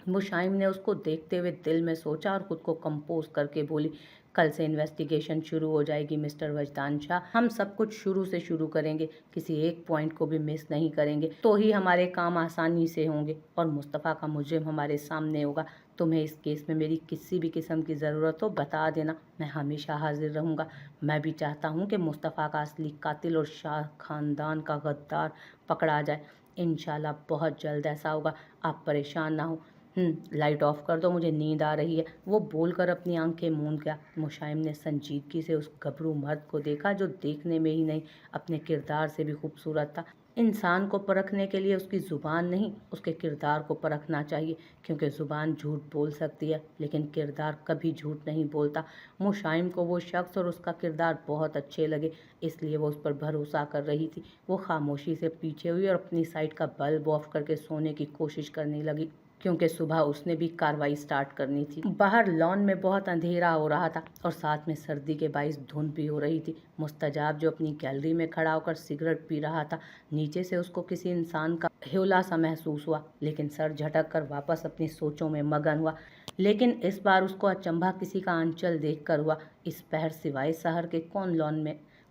मुशाइम ने उसको देखते हुए दिल में सोचा और खुद को कंपोज करके बोली, कल से इन्वेस्टिगेशन शुरू हो जाएगी मिस्टर वजदान शाह। हम सब कुछ शुरू से शुरू करेंगे, किसी एक पॉइंट को भी मिस नहीं करेंगे, तो ही हमारे काम आसानी से होंगे और मुस्तफ़ा का मुजरिम हमारे सामने होगा। तुम्हें इस केस में मेरी किसी भी किस्म की ज़रूरत हो बता देना, मैं हमेशा हाजिर रहूँगा। मैं भी चाहता हूँ कि मुस्तफ़ा का असली कातिल और शाह ख़ानदान का गद्दार पकड़ा जाए। इंशाल्लाह बहुत जल्द ऐसा होगा, आप परेशान ना हो। लाइट ऑफ कर दो, मुझे नींद आ रही है, वो बोलकर अपनी आंखें मूंद गया। मुशाइम ने संजीदगी से उस गबरू मर्द को देखा जो देखने में ही नहीं अपने किरदार से भी खूबसूरत था। इंसान को परखने के लिए उसकी ज़ुबान नहीं, उसके किरदार को परखना चाहिए, क्योंकि ज़ुबान झूठ बोल सकती है लेकिन किरदार कभी झूठ नहीं बोलता। मुशाइम को वो शख्स और उसका किरदार बहुत अच्छे लगे, इसलिए वो उस पर भरोसा कर रही थी। वो खामोशी से पीछे हुई और अपनी साइड का बल्ब ऑफ करके सोने की कोशिश करने लगी, क्योंकि सुबह उसने भी कार्रवाई स्टार्ट करनी थी। बाहर लॉन में बहुत अंधेरा हो रहा था और साथ में सर्दी के बाइस धुंध भी हो रही थी। मुस्तजाब जो अपनी गैलरी में खड़ा होकर सिगरेट पी रहा था, नीचे से उसको किसी इंसान का हौला सा महसूस हुआ, लेकिन सर झटक कर वापस अपनी सोचों में मगन हुआ। लेकिन इस बार उसको अचंभा किसी का आंचल देखकर हुआ। इस पहर सिवाय शहर के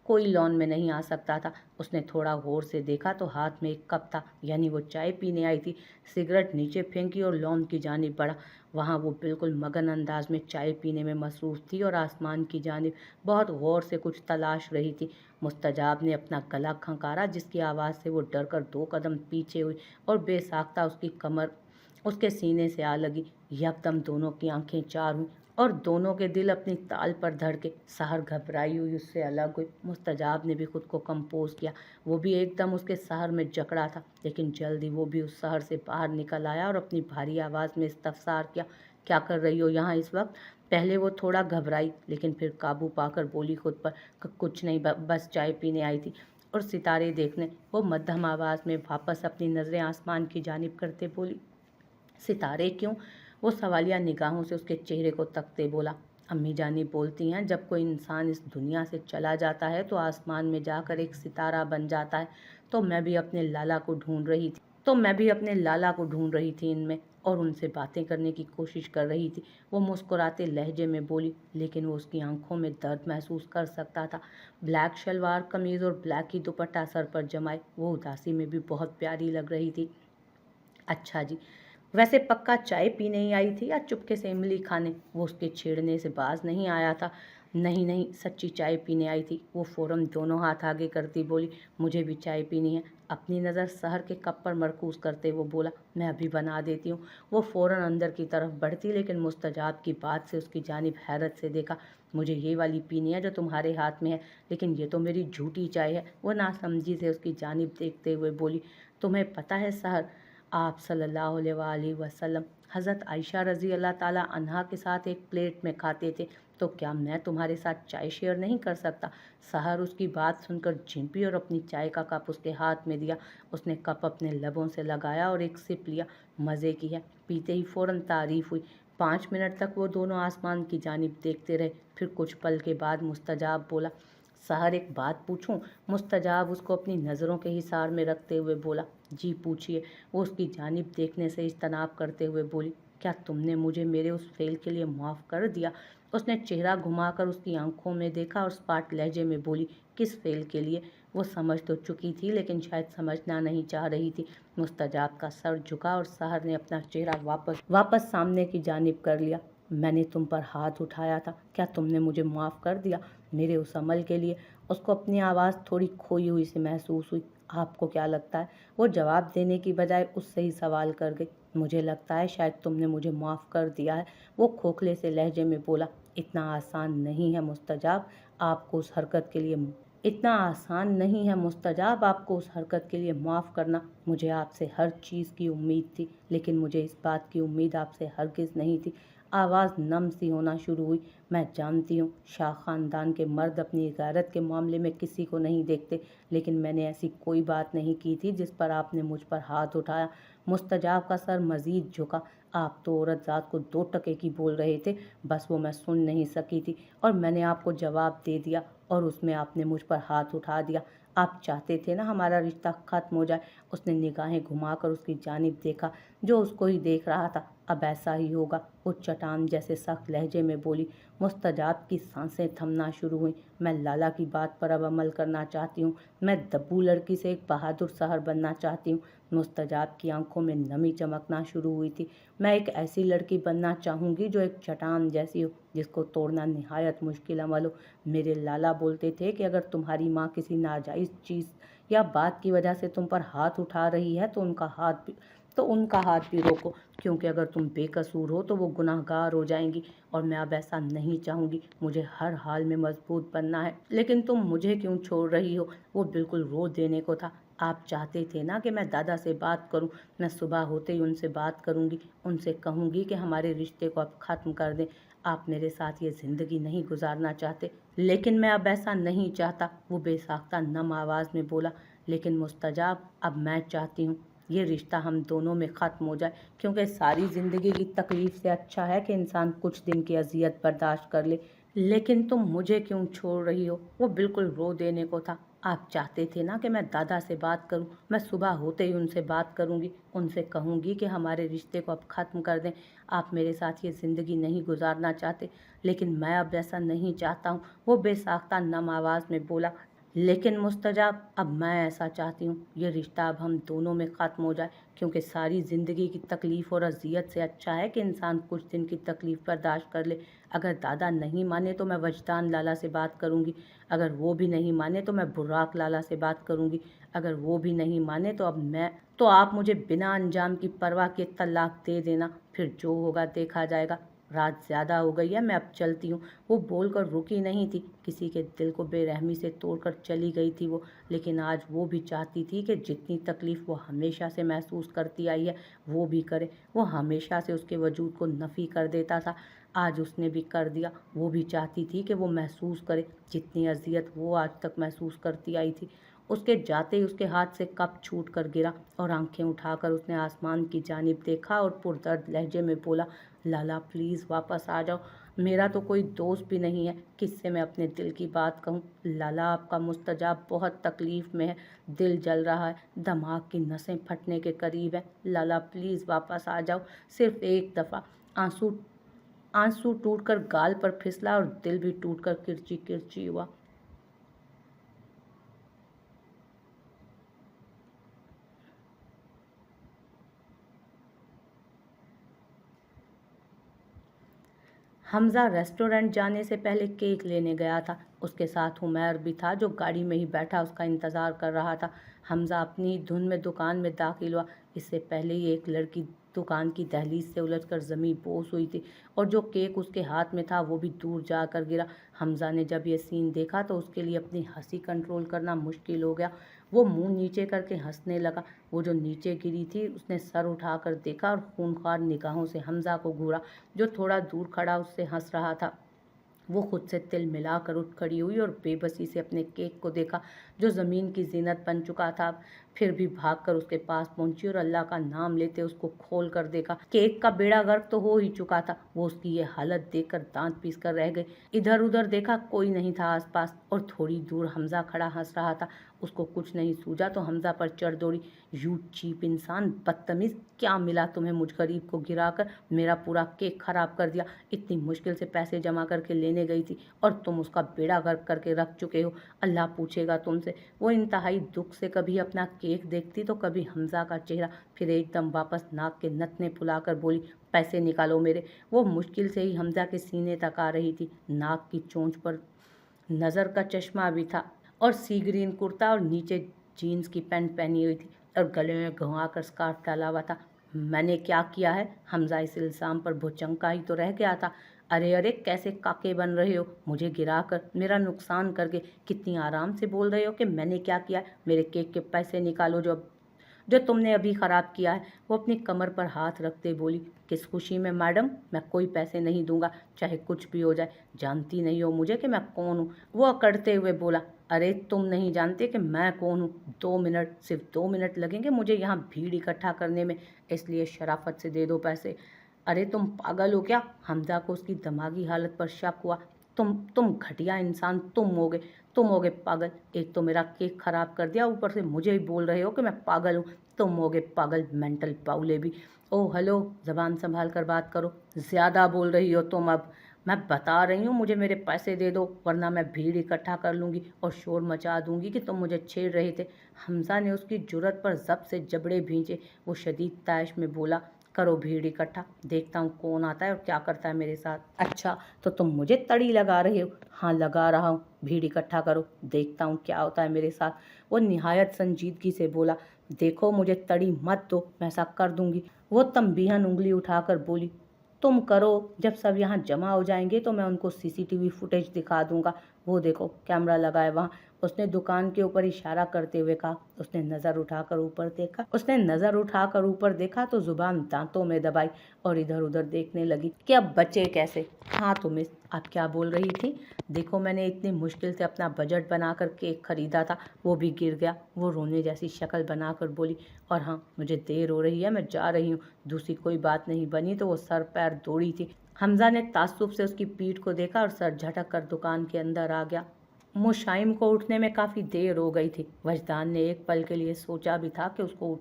कोई लॉन में नहीं आ सकता था। उसने थोड़ा गौर से देखा तो हाथ में एक कप था, यानी वो चाय पीने आई थी। सिगरेट नीचे फेंकी और लॉन की जानिब बढ़ा। वहाँ वो बिल्कुल मगन अंदाज में चाय पीने में मसरूफ़ थी और आसमान की जानिब बहुत गौर से कुछ तलाश रही थी। मुस्तजाब ने अपना गला खंकारा, जिसकी आवाज़ से वो डर कर 2 कदम पीछे हुई और बेसाख्ता उसकी कमर उसके सीने से आ लगी। यकदम दोनों की आंखें चार हुईं और दोनों के दिल अपनी ताल पर धड़के। सहर घबराई हुई उससे अलग हुई। मुस्तजाब ने भी खुद को कंपोज किया। वो भी एकदम उसके सहर में जकड़ा था, लेकिन जल्द ही वो भी उस शहर से बाहर निकल आया और अपनी भारी आवाज़ में इस्तफसार किया, क्या कर रही हो यहाँ इस वक्त? पहले वो थोड़ा घबराई, लेकिन फिर काबू पाकर बोली खुद पर, कुछ नहीं, बस चाय पीने आई थी और सितारे देखने। वो मध्यम आवाज़ में वापस अपनी नज़रें आसमान की जानिब करते बोली, सितारे क्यों? वो सवालिया निगाहों से उसके चेहरे को तकते बोला, अम्मी जानी बोलती हैं जब कोई इंसान इस दुनिया से चला जाता है तो आसमान में जाकर एक सितारा बन जाता है। तो मैं भी अपने लाला को ढूंढ रही थी इनमें और उनसे बातें करने की कोशिश कर रही थी। वो मुस्कुराते लहजे में बोली, लेकिन वो उसकी आंखों में दर्द महसूस कर सकता था। ब्लैक शलवार कमीज़ और ब्लैक ही दुपट्टा सर पर जमाए वो उदासी में भी बहुत प्यारी लग रही थी। अच्छा जी, वैसे पक्का चाय पीने ही आई थी या चुपके से इमली खाने? वो उसके छेड़ने से बाज नहीं आया था। नहीं नहीं, सच्ची चाय पीने आई थी। वो फौरन दोनों हाथ आगे करती बोली, मुझे भी चाय पीनी है। अपनी नज़र शहर के कप पर मरकूज करते वो बोला, मैं अभी बना देती हूँ। वो फौरन अंदर की तरफ बढ़ती, लेकिन मुस्तजाब की बात से उसकी जानिब हैरत से देखा। मुझे ये वाली पीनी है जो तुम्हारे हाथ में है, लेकिन ये तो मेरी झूठी चाय है। वो नासमझी से उसकी जानिब देखते हुए बोली, तुम्हें पता है सहर, आप सल्लल्लाहु अलैहि वसल्लम हज़रत आयशा रज़ी अल्लाह ताला अन्हा के साथ एक प्लेट में खाते थे, तो क्या मैं तुम्हारे साथ चाय शेयर नहीं कर सकता? सहर उसकी बात सुनकर झिंपी और अपनी चाय का कप उसके हाथ में दिया। उसने कप अपने लबों से लगाया और एक सिप लिया। मज़े की है। पीते ही फ़ौरन तारीफ़ हुई। 5 मिनट तक वो दोनों आसमान की जानिब देखते रहे। फिर कुछ पल के बाद मुस्तजाब बोला, सहर एक बात पूछूं? मुस्तजाब उसको अपनी नज़रों के हिसार में रखते हुए बोला, जी पूछिए। वो उसकी जानिब देखने से इज्तनाब करते हुए बोली, क्या तुमने मुझे मेरे उस फेल के लिए माफ़ कर दिया? उसने चेहरा घुमाकर उसकी आंखों में देखा और सपाट लहजे में बोली, किस फेल के लिए? वो समझ तो चुकी थी, लेकिन शायद समझना नहीं चाह रही थी। मुस्तजाब का सर झुका और सहर ने अपना चेहरा वापस सामने की जानिब कर लिया। मैंने तुम पर हाथ उठाया था, क्या तुमने मुझे माफ़ कर दिया मेरे उस अमल के लिए? उसको अपनी आवाज़ थोड़ी खोई हुई सी महसूस हुई। आपको क्या लगता है? वो जवाब देने की बजाय उससे ही सवाल कर गई। मुझे लगता है शायद तुमने मुझे माफ़ कर दिया है। वो खोखले से लहजे में बोला, इतना आसान नहीं है मुस्तजाब आपको उस हरकत के लिए माफ़ करना। मुझे आपसे हर चीज़ की उम्मीद थी, लेकिन मुझे इस बात की उम्मीद आपसे हरगिज़ नहीं थी। आवाज़ नम सी होना शुरू हुई। मैं जानती हूँ शाह ख़ानदान के मर्द अपनी गैरत के मामले में किसी को नहीं देखते, लेकिन मैंने ऐसी कोई बात नहीं की थी जिस पर आपने मुझ पर हाथ उठाया। मुस्तजाब का सर मज़ीद झुका। आप तो औरत ज़ात को 2 टके की बोल रहे थे, बस वो मैं सुन नहीं सकी थी और मैंने आपको जवाब दे दिया और उसमें आपने मुझ पर हाथ उठा दिया। आप चाहते थे ना हमारा रिश्ता ख़त्म हो जाए। उसने निगाहें घुमाकर उसकी जानिब देखा जो उसको ही देख रहा था। अब ऐसा ही होगा, वो चट्टान जैसे सख्त लहजे में बोली। मुस्तजाब की सांसें थमना शुरू हुई। मैं लाला की बात पर अब अमल करना चाहती हूँ। मैं दब्बू लड़की से एक बहादुर शहर बनना चाहती हूँ। मुस्तजाब की आंखों में नमी चमकना शुरू हुई थी। मैं एक ऐसी लड़की बनना चाहूँगी जो एक चट्टान जैसी हो, जिसको तोड़ना निहायत मुश्किल अमल हो। मेरे लाला बोलते थे कि अगर तुम्हारी माँ किसी नाजायज़ चीज़ या बात की वजह से तुम पर हाथ उठा रही है तो उनका हाथ भी रोको, क्योंकि अगर तुम बेकसूर हो तो वो गुनाहगार हो जाएंगी। और मैं अब ऐसा नहीं चाहूँगी। मुझे हर हाल में मजबूत बनना है। लेकिन तुम मुझे क्यों छोड़ रही हो? वो बिल्कुल रो देने को था। आप चाहते थे ना कि मैं दादा से बात करूं। मैं सुबह होते ही उनसे बात करूंगी। उनसे कहूंगी कि हमारे रिश्ते को अब ख़त्म कर दें। आप मेरे साथ ये ज़िंदगी नहीं गुजारना चाहते, लेकिन मैं अब ऐसा नहीं चाहता। वो बेसाख्ता नम आवाज़ में बोला। लेकिन मुस्तजाब, अब मैं चाहती हूँ ये रिश्ता हम दोनों में ख़त्म हो जाए, क्योंकि सारी ज़िंदगी की तकलीफ़ से अच्छा है कि इंसान कुछ दिन की अजियत बर्दाश्त कर ले। लेकिन तुम मुझे क्यों छोड़ रही हो? वो बिल्कुल रो देने को था। आप चाहते थे ना कि मैं दादा से बात करूं। मैं सुबह होते ही उनसे बात करूंगी। उनसे कहूंगी कि हमारे रिश्ते को अब ख़त्म कर दें। आप मेरे साथ ये ज़िंदगी नहीं गुजारना चाहते, लेकिन मैं अब ऐसा नहीं चाहता हूँ। वो बेसाख्ता नम आवाज़ में बोला। लेकिन मुस्तजाब, अब मैं ऐसा चाहती हूँ ये रिश्ता अब हम दोनों में ख़त्म हो जाए, क्योंकि सारी ज़िंदगी की तकलीफ़ और अजियत से अच्छा है कि इंसान कुछ दिन की तकलीफ़ बर्दाश्त कर ले। अगर दादा नहीं माने तो मैं वजदान लाला से बात करूँगी। अगर वो भी नहीं माने तो मैं बुर्राक लाला से बात करूँगी। अगर वो भी नहीं माने तो आप मुझे बिना अंजाम की परवाह के तलाक दे देना। फिर जो होगा देखा जाएगा। रात ज़्यादा हो गई है, मैं अब चलती हूँ। वो बोलकर रुकी नहीं थी। किसी के दिल को बेरहमी से तोड़कर चली गई थी वो। लेकिन आज वो भी चाहती थी कि जितनी तकलीफ़ वो हमेशा से महसूस करती आई है वो भी करे। वो हमेशा से उसके वजूद को नफ़ी कर देता था, आज उसने भी कर दिया। वो भी चाहती थी कि वो महसूस करे जितनी अजियत वो आज तक महसूस करती आई थी। उसके जाते ही उसके हाथ से कप छूट कर गिरा और आंखें उठाकर उसने आसमान की जानिब देखा और पुरदर्द लहजे में बोला, लाला प्लीज़ वापस आ जाओ। मेरा तो कोई दोस्त भी नहीं है, किससे मैं अपने दिल की बात कहूँ। लाला, आपका मुस्तजाब बहुत तकलीफ़ में है। दिल जल रहा है, दिमाग की नसें फटने के करीब है। लाला प्लीज़ वापस आ जाओ, सिर्फ एक दफ़ा। आंसू आंसू टूटकर गाल पर फिसला और दिल भी टूटकर किरची किरची हुआ। हमज़ा रेस्टोरेंट जाने से पहले केक लेने गया था। उसके साथ उमैर भी था जो गाड़ी में ही बैठा उसका इंतज़ार कर रहा था। हमज़ा अपनी ही धुन में दुकान में दाखिल हुआ। इससे पहले ही एक लड़की दुकान की दहलीज से उलझकर ज़मीं बोस हुई थी और जो केक उसके हाथ में था वो भी दूर जाकर गिरा। हमज़ा ने जब ये सीन देखा तो उसके लिए अपनी हंसी कंट्रोल करना मुश्किल हो गया। वो मुंह नीचे करके हंसने लगा। वो जो नीचे गिरी थी उसने सर उठाकर देखा और खूंखार निगाहों से हमज़ा को घूरा जो थोड़ा दूर खड़ा उससे हंस रहा था। वो खुद से तिल मिलाकर उठ खड़ी हुई और बेबसी से अपने केक को देखा जो ज़मीन की जीनत बन चुका था। फिर भी भागकर उसके पास पहुंची और अल्लाह का नाम लेते उसको खोल कर देखा। केक का बेड़ा गर्क तो हो ही चुका था। वो उसकी ये हालत देखकर दांत पीस कर रह गई। इधर उधर देखा, कोई नहीं था आसपास और थोड़ी दूर हमज़ा खड़ा हंस रहा था। उसको कुछ नहीं सूझा तो हमज़ा पर चढ़ दौड़ी। यू चीप इंसान, बदतमीज़, क्या मिला तुम्हें मुझ गरीब को गिराकर? मेरा पूरा केक खराब कर दिया। इतनी मुश्किल से पैसे जमा करके लेने गई थी और तुम उसका बेड़ा गर्क करके रख चुके हो। अल्लाह पूछेगा तुमसे। वो इंतहाई दुख से कभी अपना केक देखती तो कभी हमज़ा का चेहरा। फिर एकदम वापस नाक के नथने फुलाकर बोली, पैसे निकालो मेरे। वो मुश्किल से ही हमज़ा के सीने तक आ रही थी। नाक की चोंच पर नज़र का चश्मा भी था और सी ग्रीन कुर्ता और नीचे जीन्स की पैंट पहनी हुई थी और गले में घुमा कर स्कार्फ डाला हुआ था। मैंने क्या किया है? हमज़ा इस इल्ज़ाम पर भुचंका ही तो रह गया था। अरे अरे, कैसे काके बन रहे हो? मुझे गिराकर, मेरा नुकसान करके कितनी आराम से बोल रहे हो कि मैंने क्या किया है? मेरे केक के पैसे निकालो जो तुमने अभी ख़राब किया है। वो अपनी कमर पर हाथ रखते बोली, किस खुशी में मैडम? मैं कोई पैसे नहीं दूंगा, चाहे कुछ भी हो जाए। जानती नहीं हो मुझे कि मैं कौन हूँ? वो अकड़ते हुए बोला, अरे तुम नहीं जानते कि मैं कौन हूँ? 2 मिनट, सिर्फ 2 मिनट लगेंगे मुझे यहाँ भीड़ इकट्ठा करने में, इसलिए शराफत से दे दो पैसे। अरे तुम पागल हो क्या? हमज़ा को उसकी दिमागी हालत पर शक हुआ। तुम घटिया इंसान तुम होगे पागल। एक तो मेरा केक खराब कर दिया, ऊपर से मुझे ही बोल रहे हो कि मैं पागल हूँ। तुम होगे पागल, मेंटल बाउले भी। ओह हेलो, ज़बान संभाल कर बात करो, ज़्यादा बोल रही हो तुम अब। मैं बता रही हूँ मुझे मेरे पैसे दे दो, वरना मैं भीड़ इकट्ठा कर लूँगी और शोर मचा दूँगी कि तुम मुझे छेड़ रहे थे। हमजा ने उसकी जुर्रत पर ज़ब्त से जबड़े भींचे। वो शदीद तैश में बोला, करो भीड़ इकट्ठा, देखता हूँ कौन आता है और क्या करता है मेरे साथ। अच्छा, तो तुम मुझे तड़ी लगा रहे हो? हाँ लगा रहा हूँ, भीड़ इकट्ठा करो, देखता हूँ क्या होता है मेरे साथ। वो निहायत संजीदगी से बोला, देखो मुझे तड़ी मत दो, मैं ऐसा कर दूंगी। वो तंबीहन उंगली उठाकर बोली, तुम करो, जब सब यहाँ जमा हो जाएंगे तो मैं उनको सीसीटीवी फुटेज दिखा दूंगा। वो देखो कैमरा लगा है वहाँ। उसने दुकान के ऊपर इशारा करते हुए कहा। उसने नज़र उठाकर ऊपर देखा तो जुबान दांतों में दबाई और इधर उधर देखने लगी कि अब बचे कैसे। हाँ तो मिस, आप क्या बोल रही थी? देखो मैंने इतनी मुश्किल से अपना बजट बनाकर केक खरीदा था, वो भी गिर गया। वो रोने जैसी शक्ल बनाकर बोली, और हाँ मुझे देर हो रही है, मैं जा रही हूँ। दूसरी कोई बात नहीं बनी तो वो सर पैर दौड़ी थी। हमजा ने ताज्जुब से उसकी पीठ को देखा और सर झटक कर दुकान के अंदर आ गया। मुशाइम को उठने में काफ़ी देर हो गई थी। वजदान ने एक पल के लिए सोचा भी था कि उसको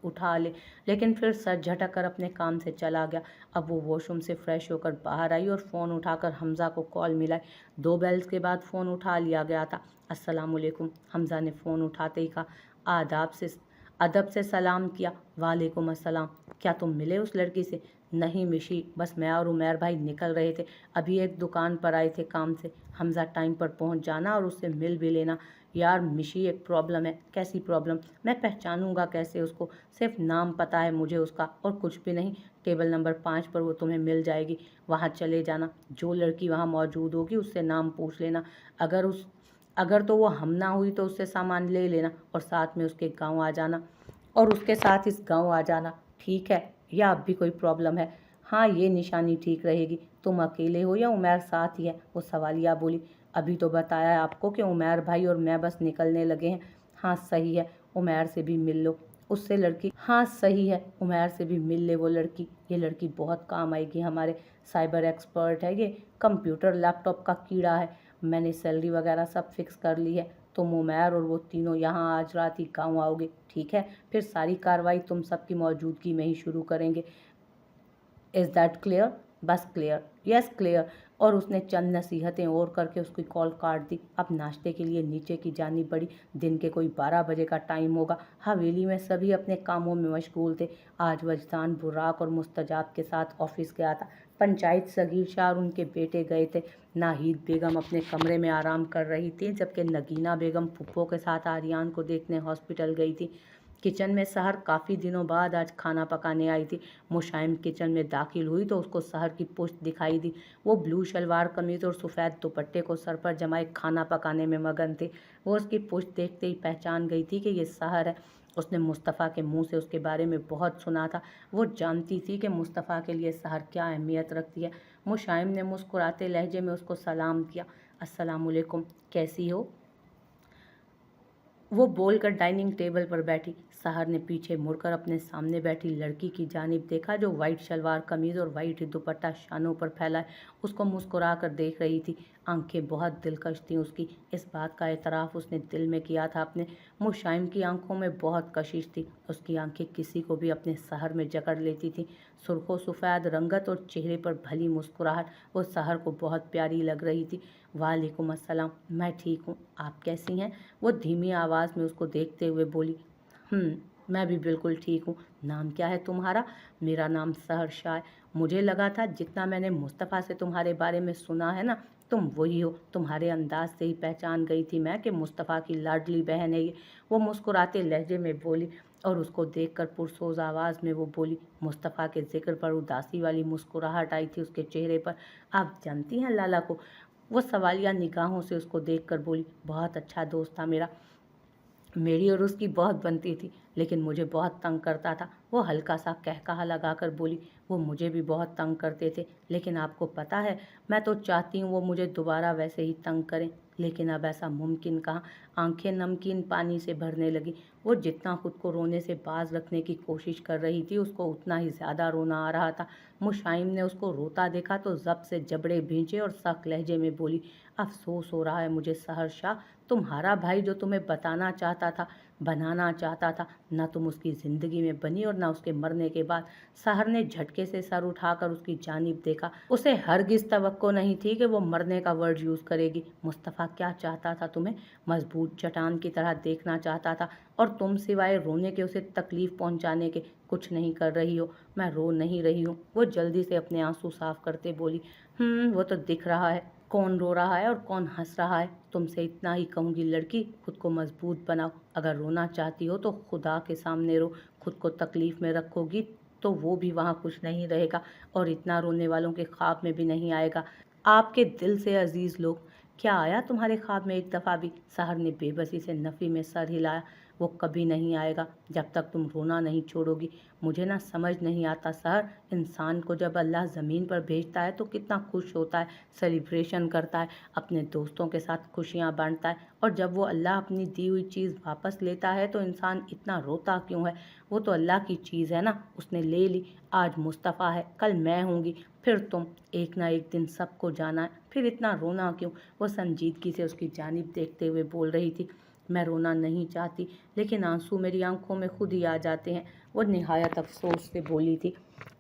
उठा ले, लेकिन फिर सर झटक कर अपने काम से चला गया। अब वो वॉशरूम से फ्रेश होकर बाहर आई और फ़ोन उठाकर हमजा को कॉल मिलाई। 2 बेल्स के बाद फ़ोन उठा लिया गया था। अस्सलामुअलैकुम, हमजा ने फ़ोन उठाते ही कहा। अदब से सलाम किया। वालेकुम अस्सलाम। क्या तुम मिले उस लड़की से? नहीं मिशी, बस मैं और उमैर भाई निकल रहे थे, अभी एक दुकान पर आए थे काम से। हमजा टाइम पर पहुंच जाना और उससे मिल भी लेना। यार मिशी, एक प्रॉब्लम है। कैसी प्रॉब्लम? मैं पहचानूंगा कैसे उसको? सिर्फ नाम पता है मुझे उसका और कुछ भी नहीं। टेबल नंबर 5 पर वो तुम्हें मिल जाएगी, वहाँ चले जाना। जो लड़की वहाँ मौजूद होगी उससे नाम पूछ लेना। अगर तो वो हम ना हुई तो उससे सामान ले लेना और साथ में उसके गांव आ जाना, और उसके साथ इस गांव आ जाना, ठीक है? या अब भी कोई प्रॉब्लम है? हाँ ये निशानी ठीक रहेगी। तुम अकेले हो या उमैर साथ ही है? वो सवालिया बोली। अभी तो बताया है आपको कि उमैर भाई और मैं बस निकलने लगे हैं। हाँ सही है, उमैर से भी मिल लो, उससे लड़की। हाँ सही है, उमैर से भी मिल ले वो लड़की। ये लड़की बहुत काम आएगी हमारे। साइबर एक्सपर्ट है ये, कंप्यूटर लैपटॉप का कीड़ा है। मैंने सैलरी वगैरह सब फिक्स कर ली है। तुम उमैर और वो तीनों यहाँ आज रात ही गाँव आओगे, ठीक है? फिर सारी कार्रवाई तुम सबकी मौजूदगी में ही शुरू करेंगे। Is that clear? बस क्लियर। Yes clear. और उसने चंद नसीहतें और करके उसकी कॉल काट दी। अब नाश्ते के लिए नीचे की जानिब बढ़ी। दिन के कोई 12 बजे का टाइम होगा। हवेली में सभी अपने कामों में मशगूल थे। आज वजदान बुर्राक और मुस्तजाब के साथ ऑफिस गया था। पंचायत सगीर शाह और उनके बेटे गए थे। नाहिद बेगम अपने कमरे में आराम कर रही थी, जबकि नगीना बेगम फुप्पो के साथ आर्यान को देखने हॉस्पिटल गई थी। किचन में सहर काफ़ी दिनों बाद आज खाना पकाने आई थी। मुशाइम किचन में दाखिल हुई तो उसको सहर की पुश्त दिखाई दी। वो ब्लू शलवार कमीज और सफ़ेद दुपट्टे को सर पर जमाए खाना पकाने में मगन थे। वो उसकी पुश्त देखते ही पहचान गई थी कि ये सहर है। उसने मुस्तफ़ा के मुंह से उसके बारे में बहुत सुना था। वो जानती थी कि मुस्तफ़ा के लिए सहर क्या अहमियत रखती है। मुशाइम ने मुस्कुराते लहजे में उसको सलाम किया। अस्सलामुअलैकुम, कैसी हो? वो बोलकर डाइनिंग टेबल पर बैठी। सहर ने पीछे मुड़कर अपने सामने बैठी लड़की की जानिब देखा, जो वाइट शलवार कमीज और वाइट दुपट्टा शानों पर फैलाए उसको मुस्कुरा कर देख रही थी। आंखें बहुत दिलकश थीं उसकी। इस बात का एतराफ़ उसने दिल में किया था अपने। मुशाइम की आंखों में बहुत कशिश थी। उसकी आंखें किसी को भी अपने सहर में जकड़ लेती थीं। सुर्खो सफ़ेद रंगत और चेहरे पर भली मुस्कुराहट वो सहर को बहुत प्यारी लग रही थी। वालेकुम अस्सलाम, मैं ठीक हूँ, आप कैसी हैं? वो धीमी आवाज़ में उसको देखते हुए बोली। मैं भी बिल्कुल ठीक हूँ। नाम क्या है तुम्हारा? मेरा नाम सहर शाह है। मुझे लगा था जितना मैंने मुस्तफ़ा से तुम्हारे बारे में सुना है ना, तुम वही हो। तुम्हारे अंदाज से ही पहचान गई थी मैं कि मुस्तफ़ा की लाडली बहन है ये। वो मुस्कुराते लहजे में बोली और उसको देखकर पुरसोज आवाज़ में वो बोली। मुस्तफ़ा के जिक्र पर उदासी वाली मुस्कुराहट आई थी उसके चेहरे पर। आप जानती हैं लाला को? वो सवालिया निगाहों से उसको देखकर बोली। बहुत अच्छा दोस्त था मेरा, मेरी और उसकी बहुत बनती थी। लेकिन मुझे बहुत तंग करता था। वो हल्का सा कहकहा लगा कर बोली, वो मुझे भी बहुत तंग करते थे, लेकिन आपको पता है मैं तो चाहती हूँ वो मुझे दोबारा वैसे ही तंग करें, लेकिन अब ऐसा मुमकिन कहाँ। आंखें नमकीन पानी से भरने लगी। वो जितना खुद को रोने से बाज रखने की कोशिश कर रही थी, उसको उतना ही ज़्यादा रोना आ रहा था। मुशाइम ने उसको रोता देखा तो जब से जबड़े भींचे और सख्त लहजे में बोली, अफसोस हो रहा है मुझे सहर शाह, तुम्हारा भाई जो तुम्हें बताना चाहता था, बनाना चाहता था, न तुम उसकी ज़िंदगी में बनी और न उसके मरने के बाद। सहर ने झटके से सर उठाकर उसकी जानिब देखा। उसे हरगिज़ तवक्को नहीं थी कि वो मरने का वर्ड यूज़ करेगी। मुस्तफ़ा क्या चाहता था तुम्हें? मजबूत चट्टान की तरह देखना चाहता था, और तुम सिवाय रोने के उसे तकलीफ़ पहुंचाने के कुछ नहीं कर रही हो। मैं रो नहीं रही हूँ, वो जल्दी से अपने आंसू साफ करते बोली। वो तो दिख रहा है कौन रो रहा है और कौन हंस रहा है। तुमसे इतना ही कहूँगी लड़की, खुद को मजबूत बनाओ। अगर रोना चाहती हो तो खुदा के सामने रो। खुद को तकलीफ़ में रखोगी तो वो भी वहाँ कुछ नहीं रहेगा, और इतना रोने वालों के ख्वाब में भी नहीं आएगा। आपके दिल से अजीज़ लोग, क्या आया तुम्हारे ख्वाब में एक दफ़ा भी? सहर ने बेबसी से नफ़ी में सर हिलाया। वो कभी नहीं आएगा जब तक तुम रोना नहीं छोड़ोगी। मुझे ना समझ नहीं आता सहर, इंसान को जब अल्लाह ज़मीन पर भेजता है तो कितना खुश होता है, सेलिब्रेशन करता है, अपने दोस्तों के साथ खुशियाँ बांटता है, और जब वो अल्लाह अपनी दी हुई चीज़ वापस लेता है तो इंसान इतना रोता क्यों है? वो तो अल्लाह की चीज़ है ना, उसने ले ली। आज मुस्तफ़ा है, कल मैं होंगी, फिर तुम। एक ना एक दिन सबको जाना है, फिर इतना रोना क्यों? वो संजीदगी से उसकी जानिब देखते हुए बोल रही थी। मैं रोना नहीं चाहती, लेकिन आंसू मेरी आंखों में खुद ही आ जाते हैं, वो निहायत अफसोस से बोली थी।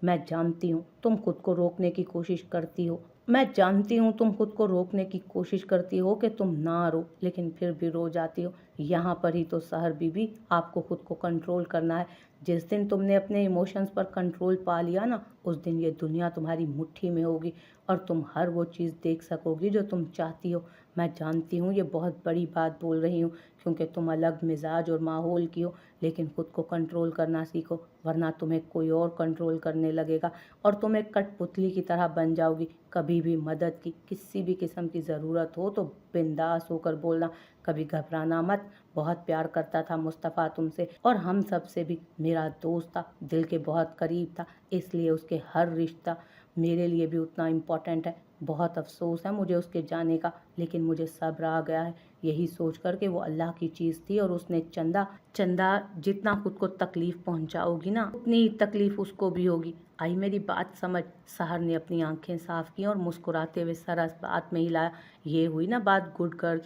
मैं जानती हूँ तुम खुद को रोकने की कोशिश करती हो, मैं जानती हूँ तुम खुद को रोकने की कोशिश करती हो कि तुम ना रो, लेकिन फिर भी रो जाती हो। यहाँ पर ही तो सहर बीबी, आपको खुद को कंट्रोल करना है। जिस दिन तुमने अपने इमोशंस पर कंट्रोल पा लिया ना, उस दिन ये दुनिया तुम्हारी मुट्ठी में होगी, और तुम हर वो चीज़ देख सकोगी जो तुम चाहती हो। मैं जानती हूँ ये बहुत बड़ी बात बोल रही हूँ, क्योंकि तुम अलग मिजाज और माहौल की हो, लेकिन खुद को कंट्रोल करना सीखो, वरना तुम्हें कोई और कंट्रोल करने लगेगा और तुम एक कठपुतली की तरह बन जाओगी। कभी भी मदद की किसी भी किस्म की ज़रूरत हो तो बिंदास होकर बोलना, कभी घबराना मत। बहुत प्यार करता था मुस्तफ़ा तुमसे और हम सब से भी। मेरा दोस्त था, दिल के बहुत करीब था, इसलिए उसके हर रिश्ता मेरे लिए भी उतना इम्पोर्टेंट है। बहुत अफसोस है मुझे उसके जाने का, लेकिन मुझे सब्र आ गया है, यही सोच कर कि वो अल्लाह की चीज़ थी और उसने चंदा चंदा जितना खुद को तकलीफ़ पहुंचाओगी ना, उतनी ही तकलीफ़ उसको भी होगी। आई मेरी बात समझ? सहर ने अपनी आंखें साफ की और मुस्कुराते हुए सर इस बात में हिलाया। ये हुई ना बात गुड गर्ल।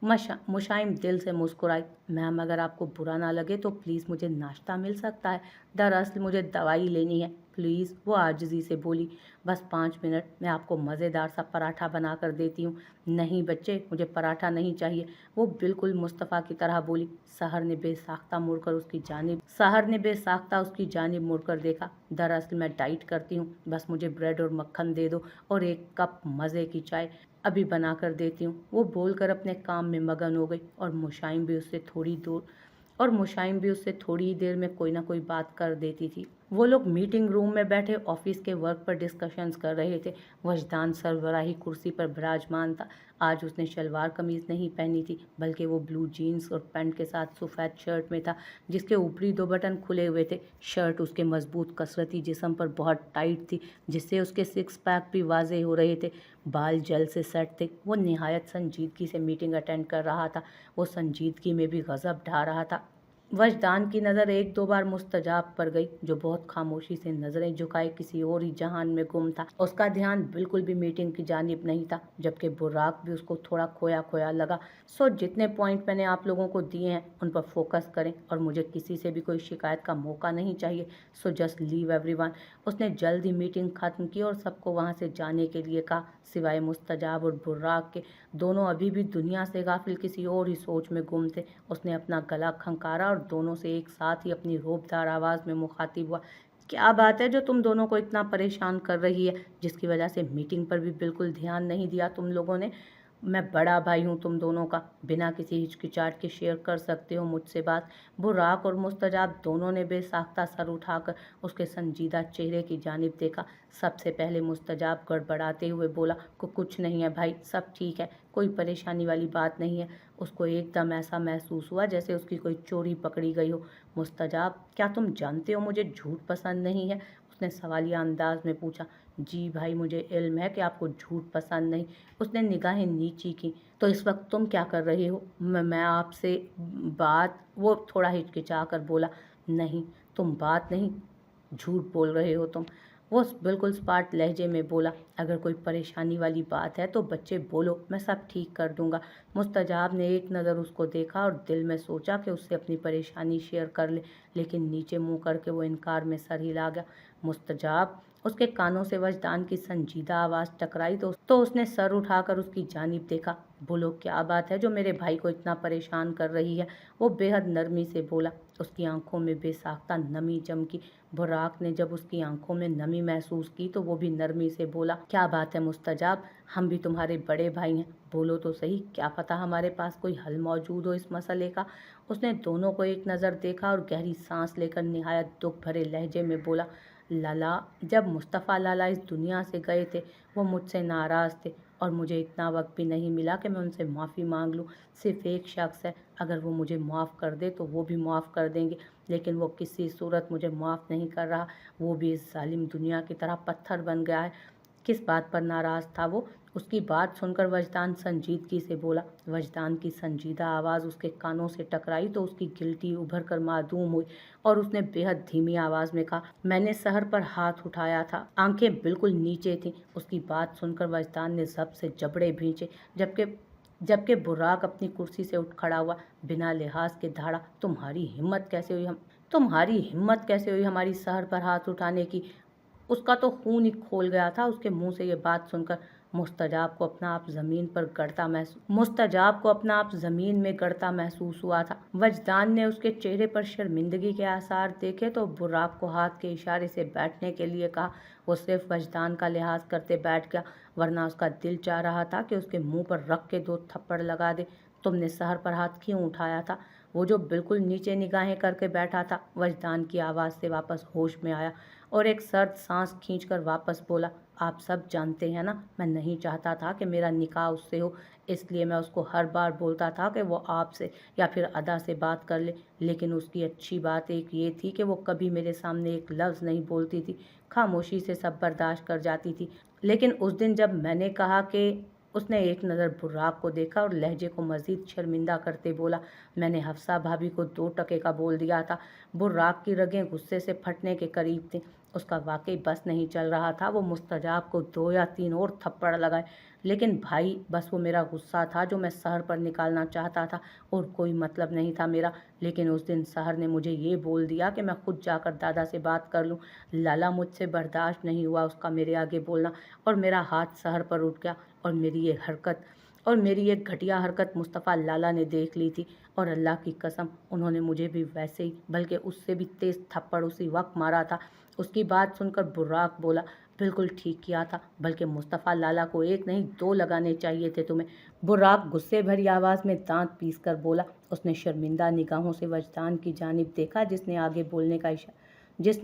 मुशाइम दिल से मुस्कुराई। मैम अगर आपको बुरा ना लगे तो प्लीज़ मुझे नाश्ता मिल सकता है, दरअसल मुझे दवाई लेनी है प्लीज़, वो आजिज़ी से बोली। बस 5 मिनट, मैं आपको मज़ेदार सा पराठा बना कर देती हूँ। नहीं बच्चे, मुझे पराठा नहीं चाहिए, वो बिल्कुल मुस्तफ़ा की तरह बोली। सहर ने बेसाख्ता उसकी जानिब मुड़कर देखा। दरअसल मैं डाइट करती हूँ, बस मुझे ब्रेड और मक्खन दे दो और एक कप मज़े की चाय अभी बना कर देती हूँ। वो बोलकर अपने काम में मगन हो गई, और मुशाइम भी उससे थोड़ी ही देर में कोई ना कोई बात कर देती थी। वो लोग मीटिंग रूम में बैठे ऑफिस के वर्क पर डिस्कशंस कर रहे थे। वजदान सरबराही कुर्सी पर विराजमान था। आज उसने शलवार कमीज़ नहीं पहनी थी, बल्कि वो ब्लू जीन्स और पैंट के साथ सफ़ेद शर्ट में था, जिसके ऊपरी 2 बटन खुले हुए थे। शर्ट उसके मजबूत कसरती जिस्म पर बहुत टाइट थी, जिससे उसके 6 पैक भी वाजे हो रहे थे। बाल जल से सेट थे। वो निहायत संजीदगी से मीटिंग अटेंड कर रहा था। वो संजीदगी में भी गज़ब ढा रहा था। वजदान की नज़र 1-2 बार मुस्तजाब पर गई, जो बहुत खामोशी से नज़रें झुकाए किसी और ही जहान में गुम था। उसका ध्यान बिल्कुल भी मीटिंग की जानिब नहीं था, जबकि बुर्राक भी उसको थोड़ा खोया खोया लगा। सो जितने पॉइंट मैंने आप लोगों को दिए हैं उन पर फोकस करें, और मुझे किसी से भी कोई शिकायत का मौका नहीं चाहिए। So just leave everyone. उसने जल्द ही मीटिंग ख़त्म की और सबको वहाँ से जाने के लिए कहा, सिवाय मुस्तजाब और बुर्राक के। दोनों अभी भी दुनिया से गाफिल किसी और ही सोच में गुम थे। उसने अपना गला खंकारा और दोनों से एक साथ ही अपनी रोबदार आवाज़ में मुखातिब हुआ, क्या बात है जो तुम दोनों को इतना परेशान कर रही है, जिसकी वजह से मीटिंग पर भी बिल्कुल ध्यान नहीं दिया तुम लोगों ने? मैं बड़ा भाई हूँ तुम दोनों का, बिना किसी हिचकिचाहट के शेयर कर सकते हो मुझसे बात। बुर्राक और मुस्तजाब दोनों ने बेसाख्ता सर उठाकर उसके संजीदा चेहरे की जानिब देखा। सबसे पहले मुस्तजाब गड़बड़ाते हुए बोला, कुछ नहीं है भाई, सब ठीक है, कोई परेशानी वाली बात नहीं है। उसको एकदम ऐसा महसूस हुआ जैसे उसकी कोई चोरी पकड़ी गई हो। मुस्तजाब, क्या तुम जानते हो मुझे झूठ पसंद नहीं है? उसने सवालिया अंदाज में पूछा। जी भाई, मुझे इल्म है कि आपको झूठ पसंद नहीं। उसने निगाहें नीची की। तो इस वक्त तुम क्या कर रहे हो? मैं आपसे बात, वो थोड़ा हिचकिचा कर बोला। नहीं, तुम बात नहीं, झूठ बोल रहे हो तुम। वो बिल्कुल स्पाट लहजे में बोला, अगर कोई परेशानी वाली बात है तो बच्चे बोलो, मैं सब ठीक कर दूंगा। मुस्तजाब ने एक नज़र उसको देखा और दिल में सोचा कि उससे अपनी परेशानी शेयर कर ले, लेकिन नीचे मुंह करके वो इनकार में सर हिला गया। मुस्तजाब, उसके कानों से वजदान की संजीदा आवाज़ टकराई तो उसने सर उठाकर उसकी जानिब देखा। बोलो, क्या बात है जो मेरे भाई को इतना परेशान कर रही है? वो बेहद नरमी से बोला। उसकी आंखों में बेसाख्ता नमी चमकी। बुर्राक ने जब उसकी आंखों में नमी महसूस की तो वो भी नरमी से बोला, क्या बात है मुस्तजाब, हम भी तुम्हारे बड़े भाई हैं, बोलो तो सही, क्या पता हमारे पास कोई हल मौजूद हो इस मसले का। उसने दोनों को एक नज़र देखा और गहरी सांस लेकर निहायत दुख भरे लहजे में बोला, लाला, जब मुस्तफ़ा लाला इस दुनिया से गए थे वो मुझसे नाराज़ थे और मुझे इतना वक्त भी नहीं मिला कि मैं उनसे माफ़ी मांग लूँ। सिर्फ एक शख्स है, अगर वो मुझे माफ़ कर दे तो वो भी माफ़ कर देंगे, लेकिन वो किसी सूरत मुझे माफ़ नहीं कर रहा। वो भी इस जालिम दुनिया की तरह पत्थर बन गया है। किस बात पर नाराज़ था वो? उसकी बात सुनकर वजदान संजीदगी से बोला। वजदान की संजीदा आवाज़ उसके कानों से टकराई तो उसकी गिल्टी उभर कर मासूम हुई और उसने बेहद धीमी आवाज़ में कहा, मैंने सहर पर हाथ उठाया था। आंखें बिल्कुल नीचे थीं। उसकी बात सुनकर वजदान ने ज़ब्त से जबड़े भींचे, जबकि बुर्राक अपनी कुर्सी से उठ खड़ा हुआ, बिना लिहाज के धाड़ा, तुम्हारी हिम्मत कैसे हुई हमारी सहर पर हाथ उठाने की? उसका तो खून ही खोल गया था उसके मुंह से ये बात सुनकर। मुस्तजाब को अपना आप ज़मीन में गड़ता महसूस हुआ था। वजदान ने उसके चेहरे पर शर्मिंदगी के आसार देखे तो बुर्राक को हाथ के इशारे से बैठने के लिए कहा। वो सिर्फ वजदान का लिहाज करते बैठ गया, वरना उसका दिल चाह रहा था कि उसके मुंह पर रख के 2 थप्पड़ लगा दे। तुमने सहर पर हाथ क्यों उठाया था? वो जो बिल्कुल नीचे निगाहें करके बैठा था, वजदान की आवाज़ से वापस होश में आया और एक सर्द सांस खींचकर वापस बोला, आप सब जानते हैं ना, मैं नहीं चाहता था कि मेरा निकाह उससे हो, इसलिए मैं उसको हर बार बोलता था कि वो आपसे या फिर अदा से बात कर ले, लेकिन उसकी अच्छी बात एक ये थी कि वो कभी मेरे सामने एक लफ्ज़ नहीं बोलती थी, खामोशी से सब बर्दाश्त कर जाती थी। लेकिन उस दिन जब मैंने कहा कि उसने एक नज़र बुर्राक को देखा और लहजे को मज़ीद शर्मिंदा करते बोला, मैंने हफ्सा भाभी को 2 टके का बोल दिया था। बुर्राक की रगें गुस्से से फटने के करीब थीं। उसका वाकई बस नहीं चल रहा था वो मुस्तजाब को 2 या 3 और थप्पड़ लगाए, लेकिन भाई बस वो मेरा गुस्सा था जो मैं सहर पर निकालना चाहता था और कोई मतलब नहीं था मेरा। लेकिन उस दिन सहर ने मुझे ये बोल दिया कि मैं खुद जाकर दादा से बात कर लूँ। लाला, मुझसे बर्दाश्त नहीं हुआ उसका मेरे आगे बोलना और मेरा हाथ सहर पर उठ गया और मेरी ये घटिया हरकत मुस्तफ़ा लाला ने देख ली थी और अल्लाह की कसम उन्होंने मुझे भी वैसे ही, बल्कि उससे भी तेज़ थप्पड़ उसी वक्त मारा था। उसकी बात सुनकर बुर्राक बोला, बिल्कुल ठीक किया था, बल्कि मुस्तफ़ा लाला को 1 नहीं 2 लगाने चाहिए थे तुम्हें। बुर्राक गुस्से भरी आवाज़ में दांत पीस कर बोला। उसने शर्मिंदा निगाहों से वजदान की जानिब देखा जिसने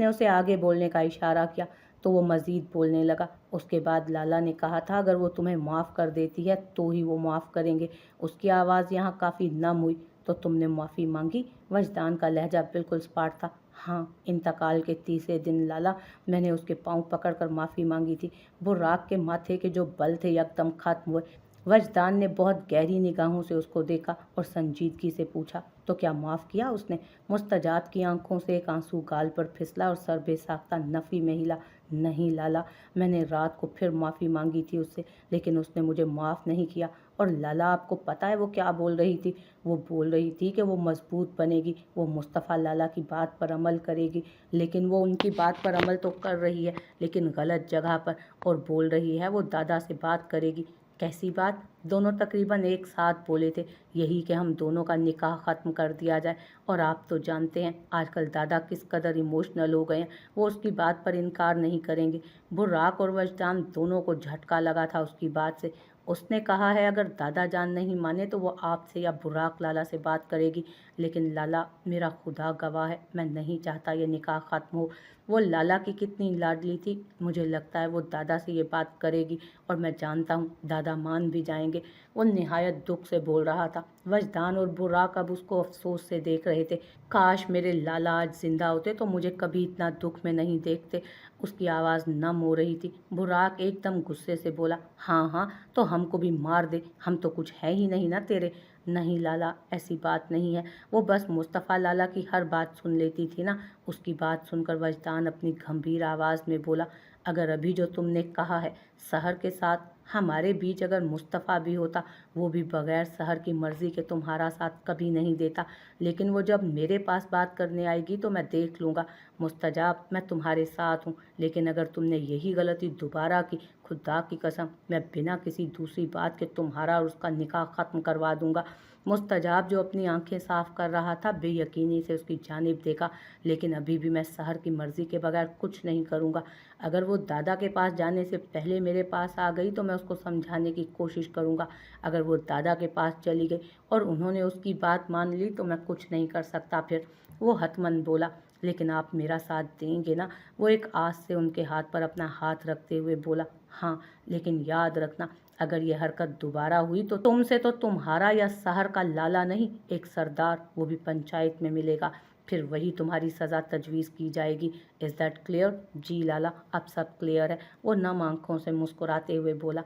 उसे आगे बोलने का इशारा किया तो वो मज़ीद बोलने लगा। उसके बाद लाला ने कहा था अगर वो तुम्हें माफ़ कर देती है तो ही वो माफ़ करेंगे। उसकी आवाज़ यहाँ काफ़ी नम हुई। तो तुमने माफ़ी मांगी? वजदान का लहजा बिल्कुल स्पाट था। हाँ, इंतकाल के 3रे दिन लाला, मैंने उसके पाँव पकड़कर माफ़ी मांगी थी। बुर्राक के माथे के जो बल थे यकदम खत्म हुए। वजदान ने बहुत गहरी निगाहों से उसको देखा और संजीदगी से पूछा, तो क्या माफ़ किया उसने? मुस्तजाब की आंखों से एक आंसू गाल पर फिसला और सर बेसाख्ता नफ़ी में हिला। नहीं लाला, मैंने रात को फिर माफ़ी मांगी थी उससे, लेकिन उसने मुझे माफ़ नहीं किया। और लाला, आपको पता है वो क्या बोल रही थी? वो बोल रही थी कि वो मजबूत बनेगी, वो मुस्तफ़ा लाला की बात पर अमल करेगी, लेकिन वो उनकी बात पर अमल तो कर रही है, लेकिन गलत जगह पर, और बोल रही है वो दादा से बात करेगी। कैसी बात? दोनों तकरीबन एक साथ बोले थे, यही कि हम दोनों का निकाह ख़त्म कर दिया जाए। और आप तो जानते हैं आजकल दादा किस कदर इमोशनल हो गए हैं, वो उसकी बात पर इनकार नहीं करेंगे। बुर्राक और वजदान दोनों को झटका लगा था उसकी बात से। उसने कहा है अगर दादा जान नहीं माने तो वो आपसे या बुर्राक लाला से बात करेगी, लेकिन लाला मेरा खुदा गवाह है, मैं नहीं चाहता ये निकाह ख़त्म हो। वो लाला की कितनी लाडली थी, मुझे लगता है वो दादा से ये बात करेगी और मैं जानता हूँ दादा मान भी जाएंगे। वो निहायत दुख से बोल रहा था। वजदान और बुर्राक अब उसको अफसोस से देख रहे थे। काश मेरे लाला आज जिंदा होते तो मुझे कभी इतना दुख में नहीं देखते। उसकी आवाज़ नम हो रही थी। बुर्राक एकदम गुस्से से बोला, हाँ हाँ तो हमको भी मार दे, हम तो कुछ है ही नहीं ना तेरे। नहीं लाला, ऐसी बात नहीं है, वो बस मुस्तफ़ा लाला की हर बात सुन लेती थी ना। उसकी बात सुनकर वजदान अपनी गंभीर आवाज़ में बोला, अगर अभी जो तुमने कहा है सहर के साथ हमारे बीच अगर मुस्तफ़ा भी होता, वो भी बगैर सहर की मर्ज़ी के तुम्हारा साथ कभी नहीं देता, लेकिन वो जब मेरे पास बात करने आएगी तो मैं देख लूँगा। मुस्तजाब, मैं तुम्हारे साथ हूँ, लेकिन अगर तुमने यही गलती दोबारा की, खुदा की कसम मैं बिना किसी दूसरी बात के तुम्हारा और उसका निकाह ख़त्म करवा दूँगा। मुस्तजाब जो अपनी आंखें साफ कर रहा था बेयकीनी से उसकी जानिब देखा, लेकिन अभी भी मैं सहर की मर्ज़ी के बगैर कुछ नहीं करूँगा। अगर वो दादा के पास जाने से पहले मेरे पास आ गई तो मैं उसको समझाने की कोशिश करूँगा। अगर वो दादा के पास चली गई और उन्होंने उसकी बात मान ली तो मैं कुछ नहीं कर सकता फिर। वो हतमन बोला, लेकिन आप मेरा साथ देंगे ना? वो एक आस से उनके हाथ पर अपना हाथ रखते हुए बोला, हाँ, लेकिन याद रखना अगर ये हरकत दोबारा हुई तो तुमसे तो तुम्हारा या शहर का लाला नहीं, एक सरदार, वो भी पंचायत में मिलेगा। फिर वही तुम्हारी सज़ा तजवीज़ की जाएगी। Is that clear? जी लाला, अब सब क्लियर है, वो नम आंखों से मुस्कुराते हुए बोला।